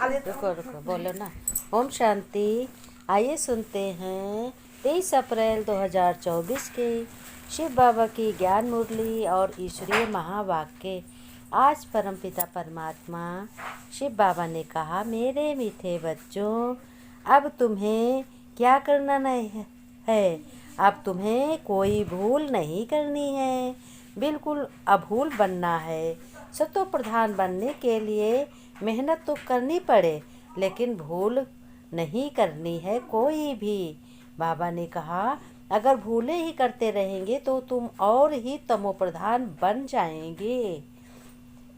रुको रुको बोलो ना। ओम शांति। आइए सुनते हैं 23 अप्रैल 2024 के शिव बाबा की ज्ञान मुरली और ईश्वरीय महावाक्य। आज परमपिता परमात्मा शिव बाबा ने कहा, मेरे मीठे बच्चों, अब तुम्हें क्या करना नहीं है। अब तुम्हें कोई भूल नहीं करनी है, बिल्कुल अभूल बनना है। सतो प्रधान बनने के लिए मेहनत तो करनी पड़े, लेकिन भूल नहीं करनी है कोई भी। बाबा ने कहा, अगर भूले ही करते रहेंगे तो तुम और ही तमो प्रधान बन जाएंगे।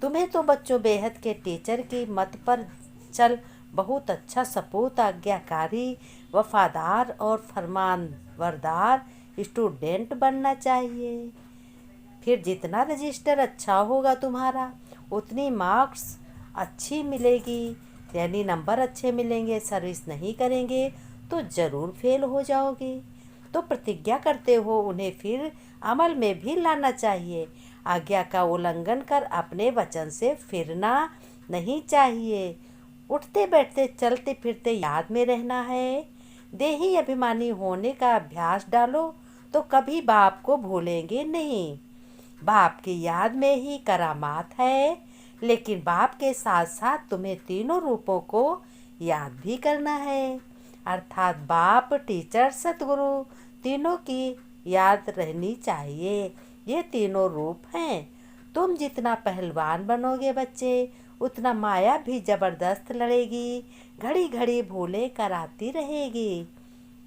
तुम्हें तो बच्चों बेहद के टीचर की मत पर चल बहुत अच्छा सपूत, आज्ञाकारी, वफादार और फरमानबरदार स्टूडेंट बनना चाहिए। फिर जितना रजिस्टर अच्छा होगा तुम्हारा, उतनी मार्क्स अच्छी मिलेगी, यानी नंबर अच्छे मिलेंगे। सर्विस नहीं करेंगे तो ज़रूर फेल हो जाओगे। तो प्रतिज्ञा करते हो, उन्हें फिर अमल में भी लाना चाहिए। आज्ञा का उल्लंघन कर अपने वचन से फिरना नहीं चाहिए। उठते बैठते चलते फिरते याद में रहना है। देही अभिमानी होने का अभ्यास डालो तो कभी बाप को भूलेंगे नहीं। बाप की याद में ही करामात है, लेकिन बाप के साथ साथ तुम्हें तीनों रूपों को याद भी करना है, अर्थात बाप, टीचर, सतगुरु, तीनों की याद रहनी चाहिए। ये तीनों रूप हैं। तुम जितना पहलवान बनोगे बच्चे, उतना माया भी जबरदस्त लड़ेगी, घड़ी घड़ी भूलें कराती रहेगी।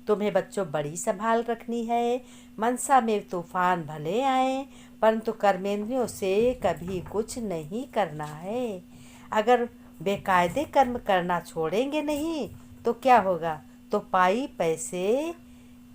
तुम्हें बच्चों बड़ी संभाल रखनी है। मनसा में तूफान भले आए, परंतु कर्मेंद्रियों से कभी कुछ नहीं करना है। अगर बेकायदे कर्म करना छोड़ेंगे नहीं तो क्या होगा? तो पाई पैसे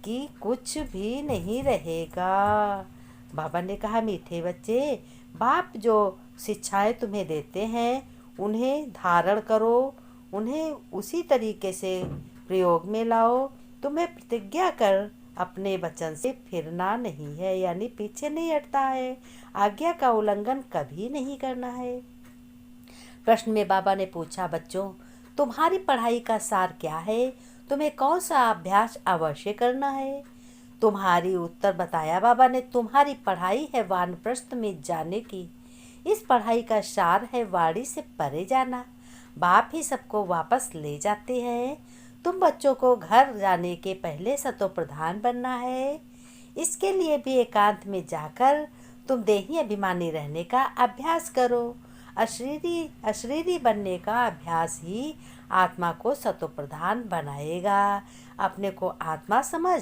की कुछ भी नहीं रहेगा। बाबा ने कहा, मीठे बच्चे, बाप जो शिक्षाएं तुम्हें देते हैं उन्हें धारण करो, उन्हें उसी तरीके से प्रयोग में लाओ। तुम्हें प्रतिज्ञा कर अपने वचन से फिरना नहीं है, यानी पीछे नहीं हटता है। आज्ञा का उल्लंघन कभी नहीं करना है। प्रश्न में बाबा ने पूछा, बच्चों, तुम्हारी पढ़ाई का सार क्या है? तुम्हें कौन सा अभ्यास अवश्य करना है? तुम्हारी उत्तर बताया बाबा ने, तुम्हारी पढ़ाई है वानप्रस्थ में जाने की। इस पढ़ाई का सार है वाणी से परे जाना। बाप ही सबको वापस ले जाते हैं। तुम बच्चों को घर जाने के पहले सतो प्रधान बनना है। इसके लिए भी एकांत में जाकर तुम देही अभिमानी रहने का अभ्यास करो। अशरीरी बनने का अभ्यास ही आत्मा को सतो प्रधान बनाएगा। अपने को आत्मा समझ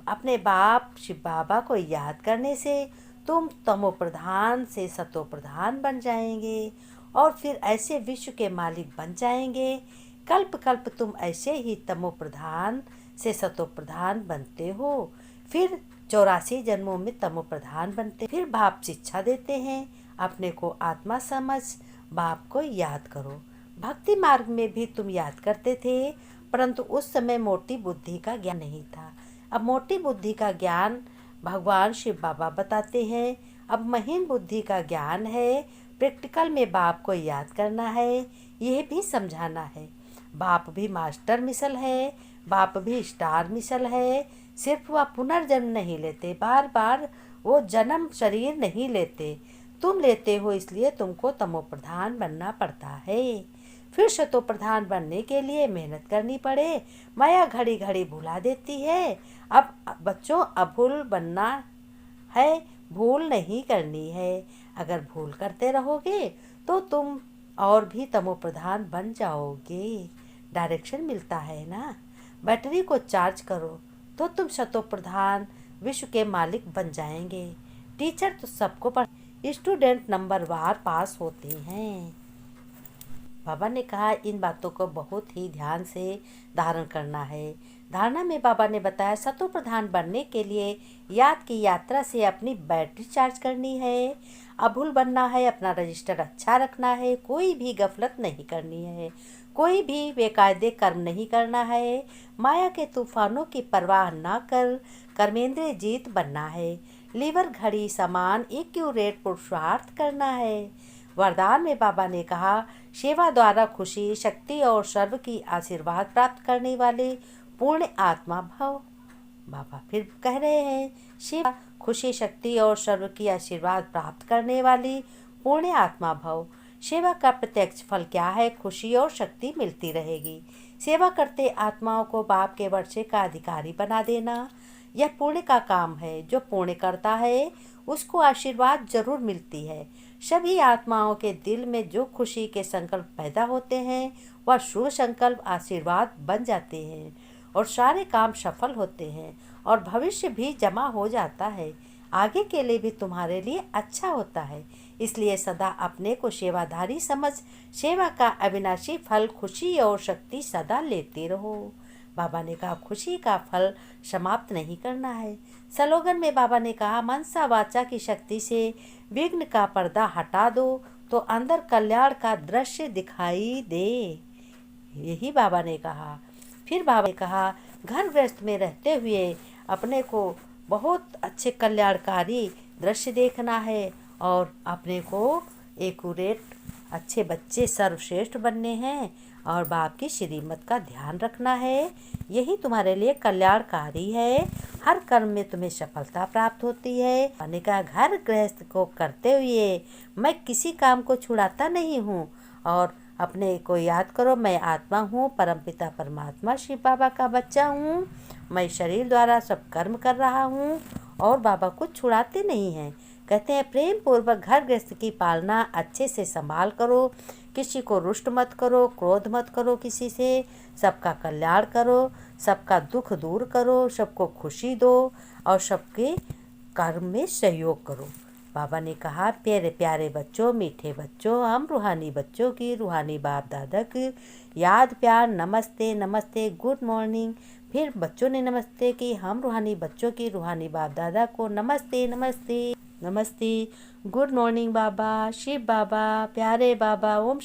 अपने बाप शिव बाबा को याद करने से तुम तमो प्रधान से सतो प्रधान बन जाएंगे और फिर ऐसे विश्व के मालिक बन जाएंगे। कल्प कल्प तुम ऐसे ही तमो प्रधान से सतो प्रधान बनते हो, फिर 84 जन्मों में तमो प्रधान बनते। फिर बाप शिक्षा देते हैं, अपने को आत्मा समझ बाप को याद करो। भक्ति मार्ग में भी तुम याद करते थे, परंतु उस समय मोटी बुद्धि का ज्ञान नहीं था। अब मोटी बुद्धि का ज्ञान भगवान शिव बाबा बताते हैं। अब महीन बुद्धि का ज्ञान है। प्रैक्टिकल में बाप को याद करना है, यह भी समझाना है। बाप भी मास्टर मिसल है, बाप भी स्टार मिसल है। सिर्फ वह पुनर्जन्म नहीं लेते, बार बार वो जन्म शरीर नहीं लेते। तुम लेते हो, इसलिए तुमको तमो प्रधान बनना पड़ता है। फिर शतो प्रधान बनने के लिए मेहनत करनी पड़े। माया घड़ी घड़ी भुला देती है। अब बच्चों, अभूल बनना है, भूल नहीं करनी है। अगर भूल करते रहोगे तो तुम और भी तमो प्रधान बन जाओगे। डायरेक्शन मिलता है ना। बैटरी को चार्ज करो तो तुम शतो प्रधान विश्व के मालिक बन जाएंगे। टीचर तो सबको स्टूडेंट नंबरवार पास होते हैं। बाबा ने कहा, इन बातों को बहुत ही ध्यान से धारण करना है। धारणा में बाबा ने बताया, सतो प्रधान बनने के लिए याद की यात्रा से अपनी बैटरी चार्ज करनी है। अभूल बनना है, अपना रजिस्टर अच्छा रखना है, कोई भी गफलत नहीं करनी है, कोई भी बेकायदे कर्म नहीं करना है। माया के तूफानों की परवाह न कर कर्मेंद्रिय जीत बनना है। लीवर घड़ी समान एक्यूरेट पुरुषार्थ करना है। वरदान में बाबा ने कहा, सेवा द्वारा खुशी, शक्ति और सर्व की आशीर्वाद प्राप्त करने वाले पूर्ण आत्मा भव। बाबा फिर कह रहे हैं, सेवा, खुशी, शक्ति और सर्व की आशीर्वाद प्राप्त करने वाली पूर्ण आत्मा भव। सेवा का प्रत्यक्ष फल क्या है? खुशी और शक्ति मिलती रहेगी। सेवा करते आत्माओं को बाप के वर्षे का अधिकारी बना देना, यह पुण्य का काम है। जो पुण्य करता है उसको आशीर्वाद जरूर मिलती है। सभी आत्माओं के दिल में जो खुशी के संकल्प पैदा होते हैं वह शुभ संकल्प आशीर्वाद बन जाते हैं और सारे काम सफल होते हैं और भविष्य भी जमा हो जाता है। आगे के लिए भी तुम्हारे लिए अच्छा होता है। इसलिए सदा अपने को सेवाधारी समझ सेवा का अविनाशी फल खुशी और शक्ति सदा लेते रहो। बाबा ने कहा, खुशी का फल समाप्त नहीं करना है। स्लोगन में बाबा ने कहा, मनसा वाचा की शक्ति से विघ्न का पर्दा हटा दो तो अंदर कल्याण का दृश्य दिखाई दे। यही बाबा ने कहा। फिर बाबा ने कहा, घर गृहस्थ में रहते हुए अपने को बहुत अच्छे कल्याणकारी दृश्य देखना है और अपने को एक्यूरेट अच्छे बच्चे सर्वश्रेष्ठ बनने हैं और बाप की श्रीमत का ध्यान रखना है। यही तुम्हारे लिए कल्याणकारी है। हर कर्म में तुम्हें सफलता प्राप्त होती है। मैंने कहा, घर गृहस्थ को करते हुए मैं किसी काम को छुड़ाता नहीं हूँ और अपने को याद करो, मैं आत्मा हूँ, परमपिता परमात्मा शिव बाबा का बच्चा हूँ। मैं शरीर द्वारा सब कर्म कर रहा हूँ और बाबा कुछ छुड़ाते नहीं हैं। कहते हैं, प्रेम पूर्वक घर गृहस्थ की पालना अच्छे से संभाल करो, किसी को रुष्ट मत करो, क्रोध मत करो किसी से, सबका कल्याण करो, सबका दुख दूर करो, सबको खुशी दो और सबके कर्म में सहयोग करो। बाबा ने कहा, प्यारे प्यारे बच्चों, मीठे बच्चों, हम रूहानी बच्चों की, रूहानी बाप दादा की याद प्यार, नमस्ते नमस्ते, गुड मॉर्निंग। फिर बच्चों ने नमस्ते की, हम रूहानी बच्चों की, रूहानी बाप दादा को नमस्ते नमस्ते नमस्ते, गुड मॉर्निंग बाबा, शिव बाबा, प्यारे बाबा, ओम